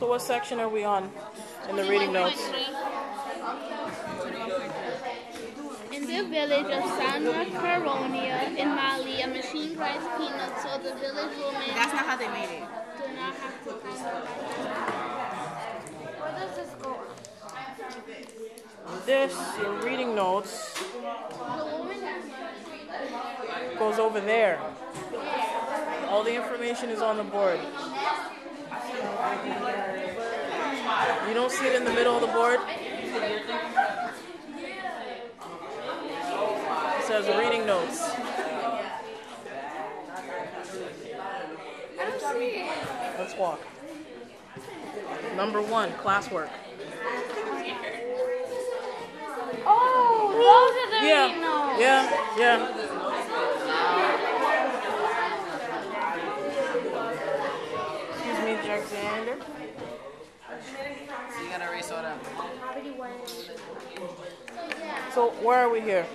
So what section are we on in the reading notes? In the village of Sandra Caronia in Mali, a machine grinds peanuts so the village woman... That's not how they made it. ...do not have to pound them. Where does this go? This, your reading notes, goes over there. All the information is on the board. You don't see it in the middle of the board? It says reading notes. I don't see it. Let's walk. Number 1, classwork. Oh, those are the Yeah, reading notes. yeah. Excuse me, Alexander. So you gotta erase all that. So where are we here?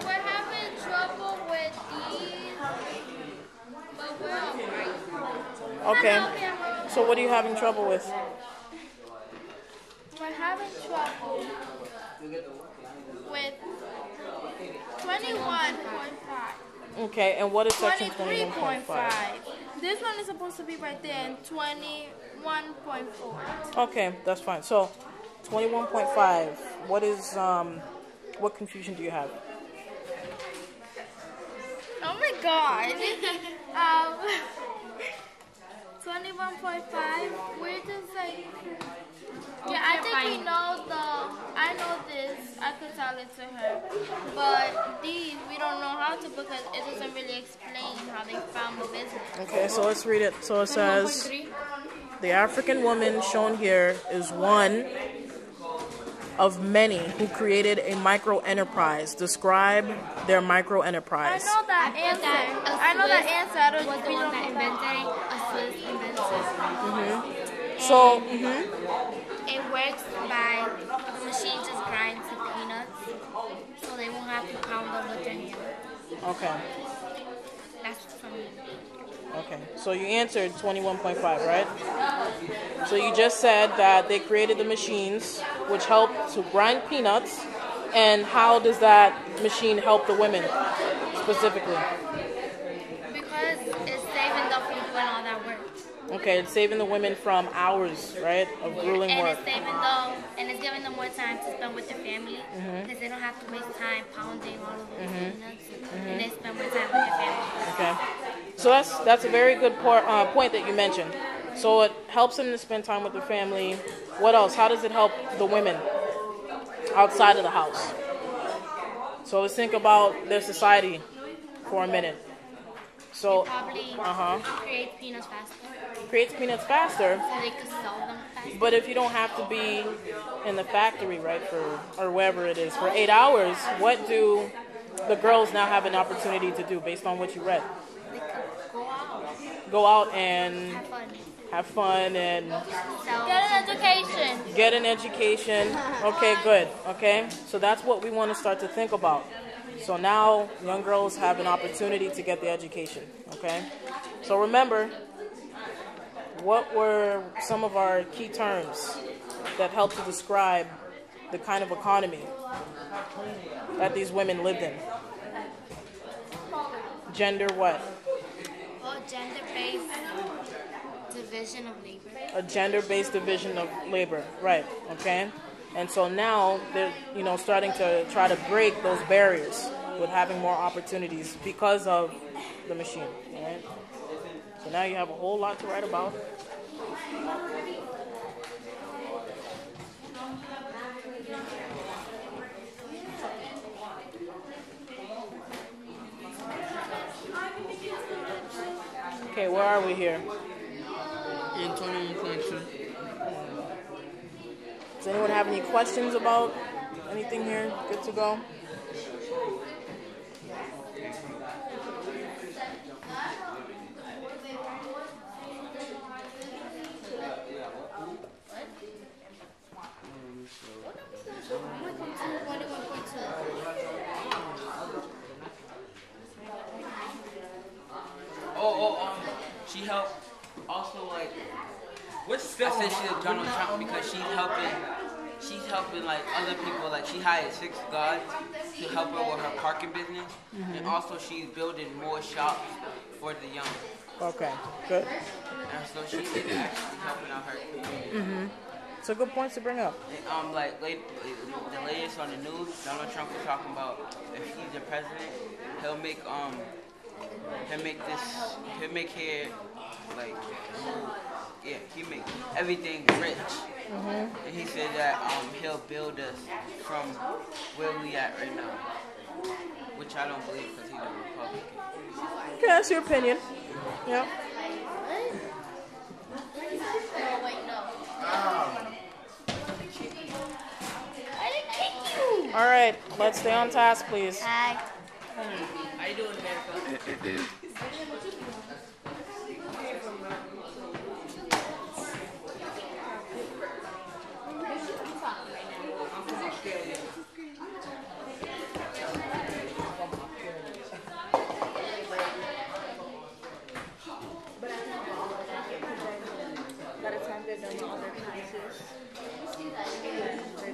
We're having trouble with these, but we're alright. Okay. So what are you having trouble with? We're having trouble with 21.5. Okay, and what is section 21.5? 23.5. This one is supposed to be right there in 21.4. Okay, that's fine. So 21.5. What is what confusion do you have? Oh my god. 21.5. We're just like... Yeah, I think we know I know this. I could tell it to her. But these, we don't know how to because it doesn't really explain how they found the business. Okay, so let's read it. So it says, the African woman shown here is one of many who created a micro-enterprise. Describe their micro-enterprise. I know that answer. I know that answer. I don't was the one that invented a Swiss inventor. So, It works by the machine just grinds the peanuts, so they won't have to pound them with their hand. okay. That's from me. Okay, so you answered 21.5, right? So you just said that they created the machines which help to grind peanuts, and how does that machine help the women specifically? Because it's saving them from doing all that work. Okay, it's saving the women from hours, right, of grueling And work. it's saving them, and it's giving them more time to spend with their family, because they don't have to waste time pounding all of those peanuts, and they spend more time with their family. Okay, so that's a very good point that you mentioned. So it helps them to spend time with their family. What else? How does it help the women outside of the house? So let's think about their society for a minute. So, Probably create peanuts faster, creates peanuts faster, so they could sell them faster. but if you don't have to be in the factory, right, or wherever it is, for 8 hours, what do the girls now have an opportunity to do based on what you read? They could Go out and have fun. have fun and Sell. Get an education. get an education. Okay, good. Okay, so that's what we want to start to think about. So now young girls have an opportunity to get the education. Okay, so remember, what were some of our key terms that help to describe the kind of economy that these women lived in? Gender what? Well, gender-based division of labor. A gender-based division of labor, right? Okay, and so now they're starting to try to break those barriers with having more opportunities because of the machine. All right. So now you have a whole lot to write about. Okay, where are we here? In 21.2. Does anyone have any questions about anything here? Good to go? She helped also I said she's a Donald Trump because she's helping like other people. Like she hired 6 guards to help her with her parking business, and also she's building more shops for the young. Okay, good. And so she's actually helping out her community. It's a good point to bring up. And, the latest on the news, Donald Trump was talking about if he's the president, he'll make hair like he make everything rich. And he said that he'll build us from where we at right now, which I don't believe because he's a Republican. Okay, that's your opinion. Yeah. Oh, wait, no. I didn't kick you. All right, let's stay on task, please. Hi. How you doing, America?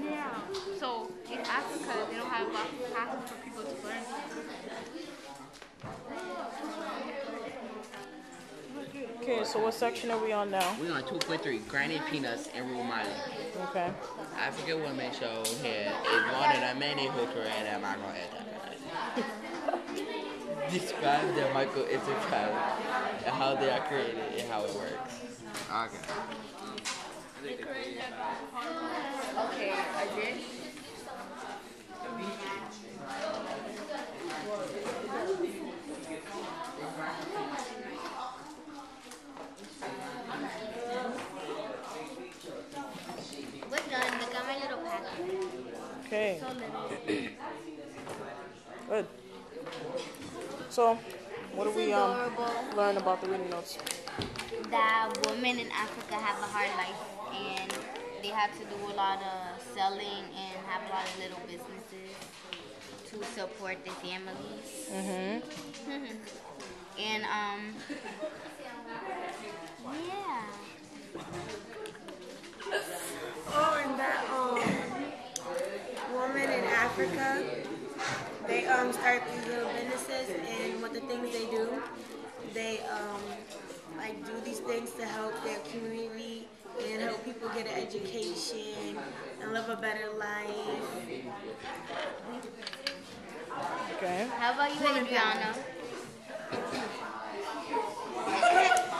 Yeah. So in Africa, they don't have lots of classes for people to learn. Okay, so what section are we on now? We're on 2.3, Granny Peanuts and Rue Marley. Okay. African women show here is one of the many who created the micro enterprise. Describe the micro enterprise and how they are created and how it works. Okay. Okay, I did. We're done. Look at my little packet. Okay. So little. Good. So, what do It's we adorable. learn about the reading notes? That women in Africa have a hard life and they have to do a lot of selling and have a lot of little businesses to support their families. And yeah. Oh, and that woman in Africa, they start these little businesses, and what the things they do, they like do these things to help their community and help people get an education and live a better life. Okay. How about you, Adriana?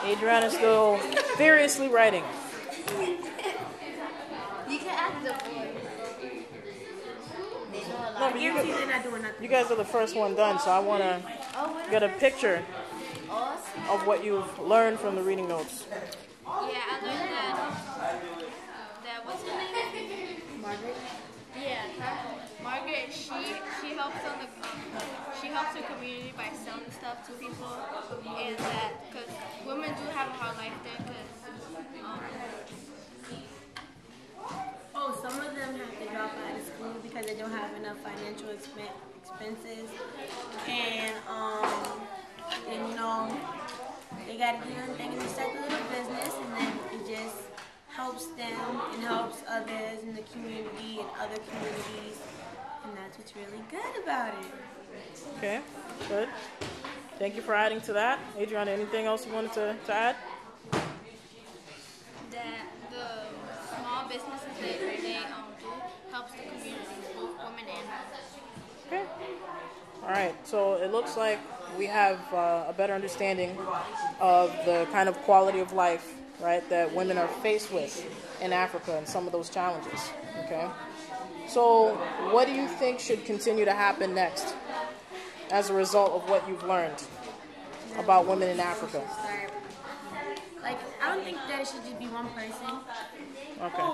Adriana's still furiously writing. You can ask the boys. They know a No, lot. but Guarantee they're not doing nothing. you guys are the first one done, so I want to get a picture of what you've learned from the reading notes. Yeah, I learned that what's her name? Margaret? Yeah, Margaret. She helps on the she helps her community by selling stuff to people, and that because women do have a hard life there. Because Oh, some of them have to drop out of school because they don't have enough financial expenses, and you know, they got to do their thing and they start a little business, and then it just helps them and helps others in the community and other communities, and that's what's really good about it. Okay, good. Thank you for adding to that. Adriana, anything else you wanted to add? that the small businesses they do helps the community, both women and men. Okay. All right. So it looks like we have a better understanding of the kind of quality of life, right, that women are faced with in Africa and some of those challenges. Okay. So what do you think should continue to happen next as a result of what you've learned about women in Africa? Like, I don't think that it should just be one person. Okay.